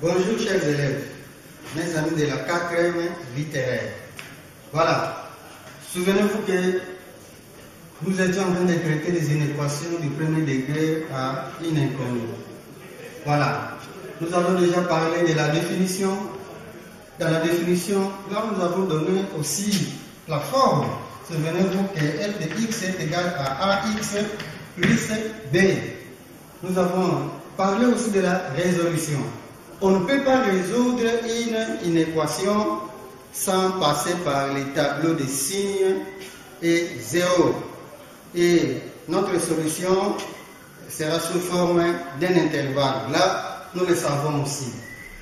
Bonjour chers élèves, mes amis de la 4e littéraire. Voilà, souvenez-vous que nous étions en train de traiter les inéquations du premier degré à une inconnue. Voilà, nous avons déjà parlé de la définition. Dans la définition, là nous avons donné aussi la forme. Souvenez-vous que f de x est égal à ax plus b. Nous avons parlé aussi de la résolution. On ne peut pas résoudre une équation sans passer par les tableaux de signes et zéro. Et notre solution sera sous forme d'un intervalle. Là, nous le savons aussi.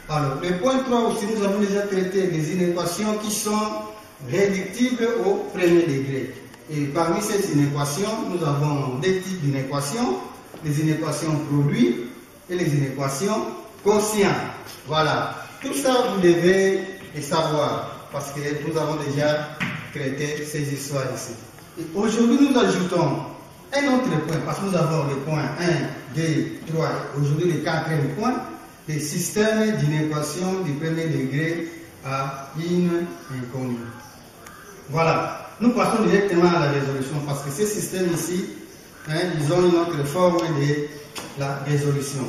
Alors, le point 3 aussi, nous avons déjà traité des inéquations qui sont réductibles au premier degré. Et parmi ces inéquations, nous avons deux types d'inéquations, les inéquations produits et les inéquations quotients. Voilà, tout ça vous devez le savoir parce que nous avons déjà traité ces histoires ici. Et aujourd'hui, nous ajoutons un autre point parce que nous avons les points 1, 2, 3, aujourd'hui le quatrième point, les systèmes d'inéquation du premier degré à une inconnue. Voilà, nous passons directement à la résolution parce que ces systèmes ici, ils ont une autre forme de la résolution.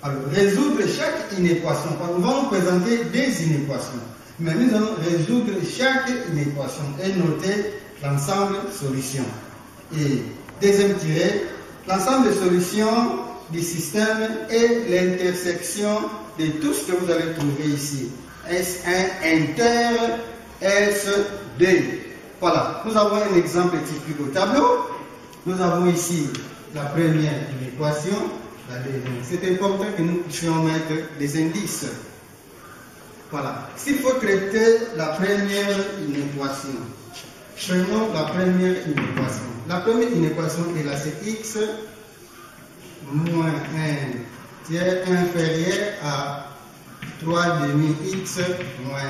Alors, résoudre chaque inéquation, nous allons présenter des inéquations, mais nous allons résoudre chaque inéquation et noter l'ensemble solution. Et deuxième tiré, l'ensemble de solutions du système est l'intersection de tout ce que vous allez trouver ici. S1 inter S2. Voilà, nous avons un exemple typique au tableau. Nous avons ici la première inéquation. C'est important que nous puissions mettre des indices. Voilà. S'il faut traiter la première inéquation, prenons la première inéquation. La première inéquation est là, c'est x moins 1 tiers inférieur à 3 demi x moins 1.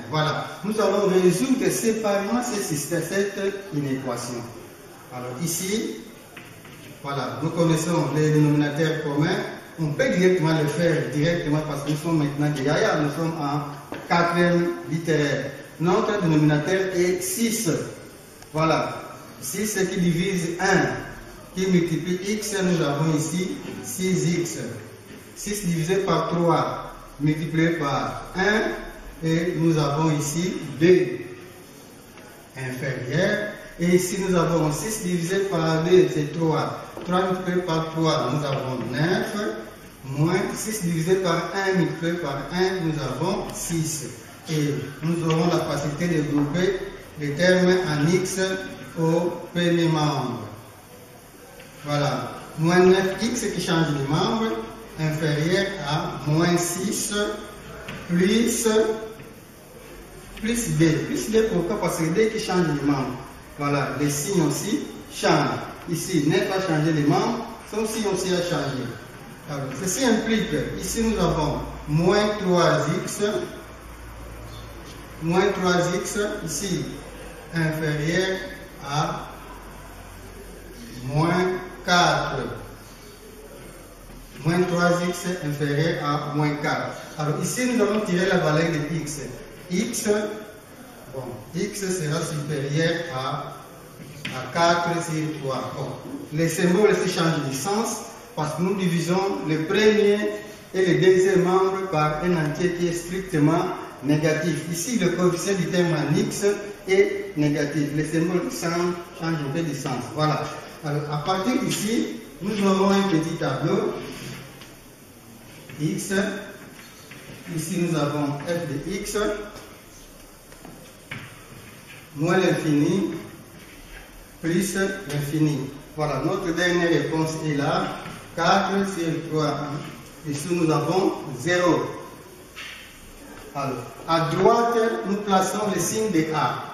Voilà. Nous allons résoudre séparément cette inéquation. Alors ici, voilà, nous connaissons les dénominateurs communs. On peut directement le faire directement parce que nous sommes maintenant des yaya, nous sommes en 4e littéraire. Notre dénominateur est 6. Voilà, 6 qui divise 1, qui multiplie x, nous avons ici 6x. 6 divisé par 3, multiplié par 1, et nous avons ici 2 inférieur. Et ici nous avons 6 divisé par 2, c'est 3. 3 multiplié par 3, nous avons 9. Moins 6 divisé par 1 multiplié par 1, nous avons 6. Et nous aurons la facilité de grouper les termes en x au premier membre. Voilà. Moins 9x qui change de membre, inférieur à moins 6 plus b. Plus b pourquoi? Parce que b qui change de membre. Voilà, les signes aussi changent. Ici, n'est pas changé les membres, son signe aussi a changé. Alors, ceci implique, ici nous avons moins 3x, ici inférieur à moins 4. Moins 3x inférieur à moins 4. Alors ici nous allons tirer la valeur de x. X sera supérieur à 4 sur 3. Bon. Les symboles se changent de sens parce que nous divisons le premier et le deuxième membre par un entier qui est strictement négatif. Ici, le coefficient du terme en x est négatif. Les symboles changent un peu de sens. Voilà. Alors, à partir d'ici, nous aurons un petit tableau. X. Ici, nous avons f de x moins l'infini plus l'infini. Voilà, notre dernière réponse est là. 4 sur 3. Ici, nous avons 0. Alors, à droite, nous plaçons le signe de A.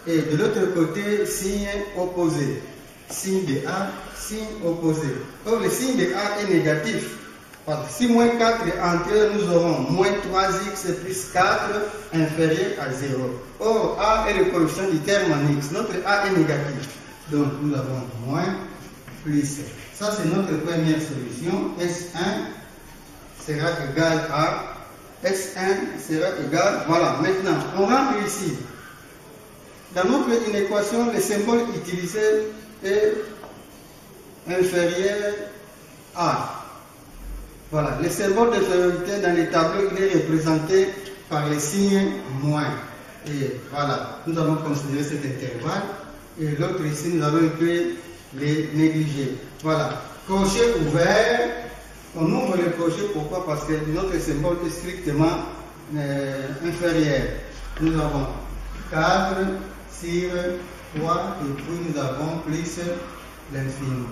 Et de l'autre côté, signe opposé. Signe de A, signe opposé. Or, le signe de A est négatif. Parce que si moins 4 est entré, nous aurons moins 3x plus 4 inférieur à 0. Or, A est le coefficient du terme en x. Notre A est négatif. Donc, nous avons moins plus. Ça, c'est notre première solution. S1 sera égal à S1 sera égal, voilà, maintenant, on rentre ici. Dans notre inéquation, le symbole utilisé est inférieur à. Voilà, le symbole d'infériorité dans les tableaux, il est représenté par le signe moins. Et voilà, nous allons considérer cet intervalle. Et l'autre ici, nous allons écrire les négligés. Voilà, crochet ouvert. On ouvre le crochet, pourquoi? Parce que notre symbole est strictement inférieur. Nous avons 4 sur 3 et puis nous avons plus l'infini.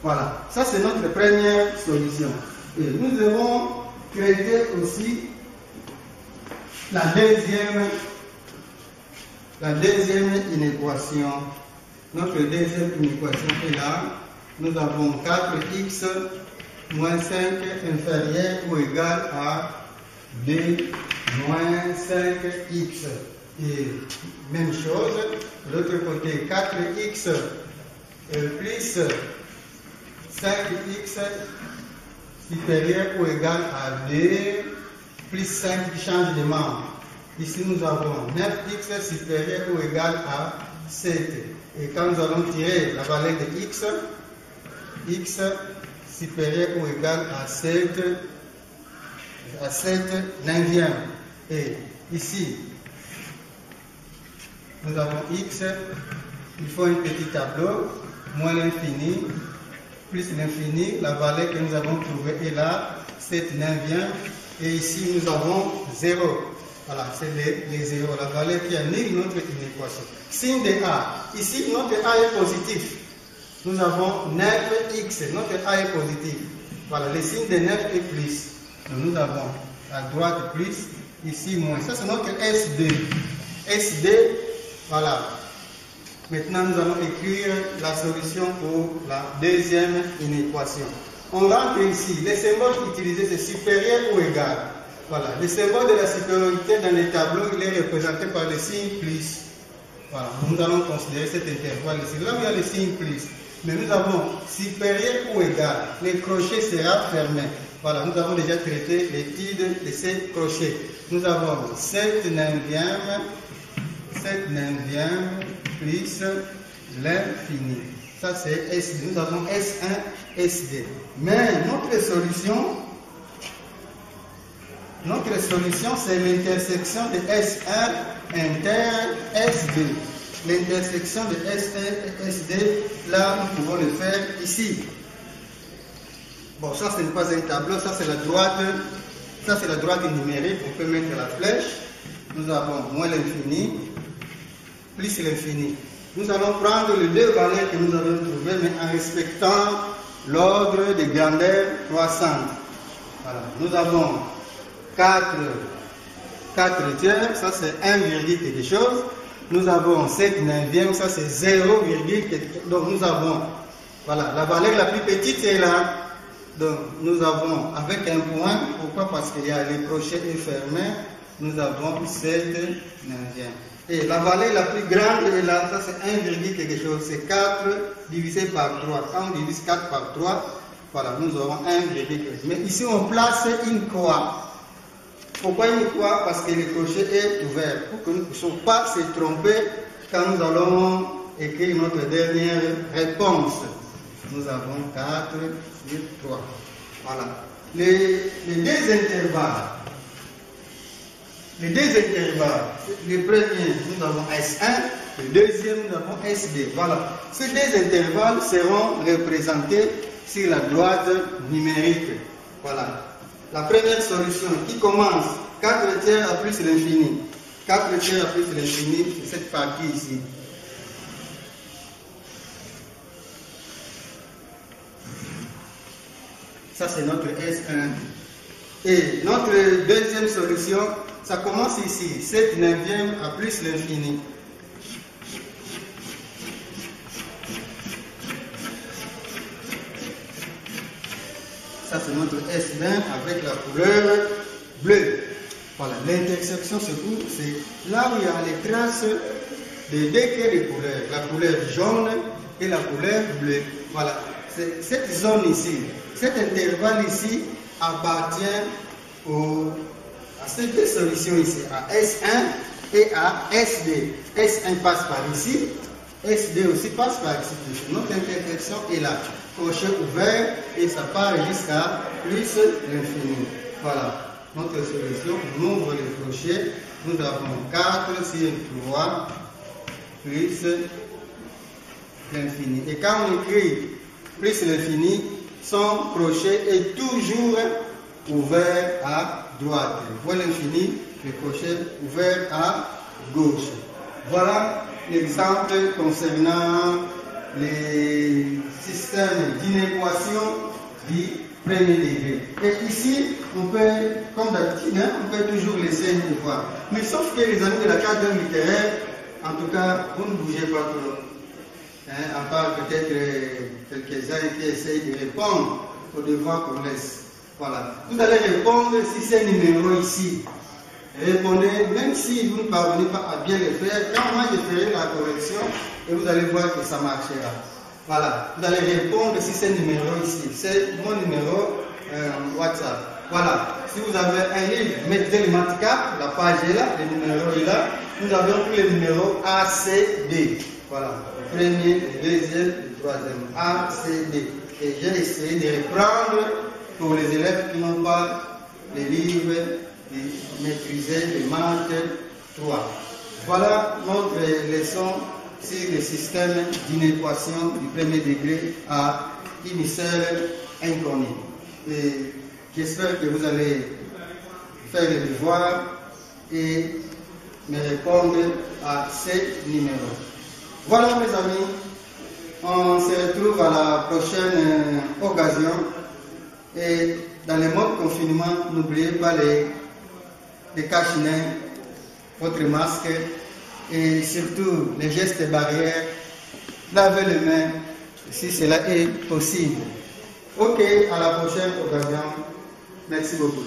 Voilà, ça c'est notre première solution. Et nous devons traiter aussi la deuxième inéquation. Notre deuxième inéquation est là. Nous avons 4x moins 5 inférieur ou égal à 2 moins 5x. Et même chose, de l'autre côté, 4x plus 5x supérieur ou égal à 2 plus 5 qui change de membre. Ici nous avons 9x supérieur ou égal à 7. Et quand nous allons tirer la valeur de x supérieur ou égal à 7 neuvième. Et ici, nous avons x, il faut un petit tableau, moins l'infini, plus l'infini, la valeur que nous avons trouvée est là, 7 neuvième. Et ici, nous avons 0. Voilà, c'est les 0, la valeur qui annule notre inéquation. Signe de A. Ici, notre A est positif. Nous avons 9x, notre A est positif. Voilà, le signe de 9 est plus. Donc, nous avons à droite plus, ici moins. Ça, c'est notre SD. SD, voilà. Maintenant, nous allons écrire la solution pour la deuxième inéquation. On rentre ici. Le symbole utilisé, c'est supérieur ou égal. Voilà. Le symbole de la supériorité dans les tableaux, il est représenté par le signe plus. Voilà. Nous allons considérer cet intervalle ici. Là où il y a le signe plus. Mais nous avons supérieur ou égal. Le crochet sera fermé. Voilà. Nous avons déjà traité l'étude de ces crochets. Nous avons 7 neuvième plus l'infini. Ça c'est SD. Nous avons S1, SD. Mais notre solution c'est l'intersection de S1 inter SD. L'intersection de S1 et SD, là nous pouvons le faire ici. Bon, ça ce n'est pas un tableau, ça c'est la droite numérique, on peut mettre la flèche. Nous avons moins l'infini, plus l'infini. Nous allons prendre les deux valeurs que nous avons trouvées, mais en respectant l'ordre de grandeur croissante. Voilà. Nous avons 4 tiers, ça c'est 1, quelque chose. Nous avons 7 neuvième, ça c'est 0, donc nous avons, voilà, la valeur la plus petite est là. Donc nous avons avec un point, pourquoi? Parce qu'il y a le crochet est fermé, nous avons 7 neuvième. Et la valeur la plus grande est là, ça c'est 1, quelque chose, c'est 4 divisé par 3. Quand on divise 4 par 3, voilà, nous aurons 1, quelque chose. Mais ici on place une croix. Pourquoi une croix? Parce que le crochet est ouvert, pour que nous ne puissions pas se tromper quand nous allons écrire notre dernière réponse. Nous avons 4 sur 3. Voilà. Les deux intervalles. Le premier, nous avons S1, le deuxième, nous avons SD. Voilà. Ces deux intervalles seront représentés sur la droite numérique. Voilà. La première solution qui commence 4 tiers à plus l'infini. 4 tiers à plus l'infini, c'est cette partie ici. Ça c'est notre S1. Et notre deuxième solution, ça commence ici, 7 neuvième à plus l'infini. Ça c'est notre S20 avec la couleur bleue. Voilà, l'intersection c'est où? C'est là où il y a les traces de deux quais de couleurs, la couleur jaune et la couleur bleue. Voilà, cette zone ici, cet intervalle ici appartient à ces deux solutions ici, à S1 et à SD. S1 passe par ici, SD aussi passe par ici. Notre intersection est là. Crochet ouvert et ça part jusqu'à plus l'infini. Voilà. Notre solution, on ouvre le crochet. Nous avons 4 sur 3 plus l'infini. Et quand on écrit plus l'infini, son crochet est toujours ouvert à droite. Voilà l'infini, le crochet ouvert à gauche. Voilà l'exemple concernant les systèmes d'inéquation du premier degré. Et ici, on peut, comme d'habitude, on peut toujours laisser une fois. Mais sauf que les amis de la carte littéraire, en tout cas, vous ne bougez pas trop. À part peut-être quelques-uns qui essayent de répondre aux devoirs qu'on laisse. Voilà. Vous allez répondre si c'est un numéro ici. Répondez, même si vous ne parvenez pas à bien le faire, quand moi je ferai la correction et vous allez voir que ça marchera. Voilà. Vous allez répondre si c'est un numéro ici. C'est mon numéro WhatsApp. Voilà. Si vous avez un livre, mettez le matica, la page est là, le numéro est là. Nous avons tous les numéros A, C, D. Voilà. Le premier, le deuxième, le troisième. A, C, D. Et j'ai essayé de reprendre pour les élèves qui n'ont pas les livres, de maîtriser les maths 3. Voilà notre leçon sur le système d'inéquation du premier degré à initiale inconnue. Et j'espère que vous allez faire le devoir et me répondre à ces numéros. Voilà mes amis, on se retrouve à la prochaine occasion et dans le mode confinement, n'oubliez pas les cache-nez, votre masque et surtout les gestes barrières, lavez les mains si cela est possible. Ok, à la prochaine occasion. Merci beaucoup.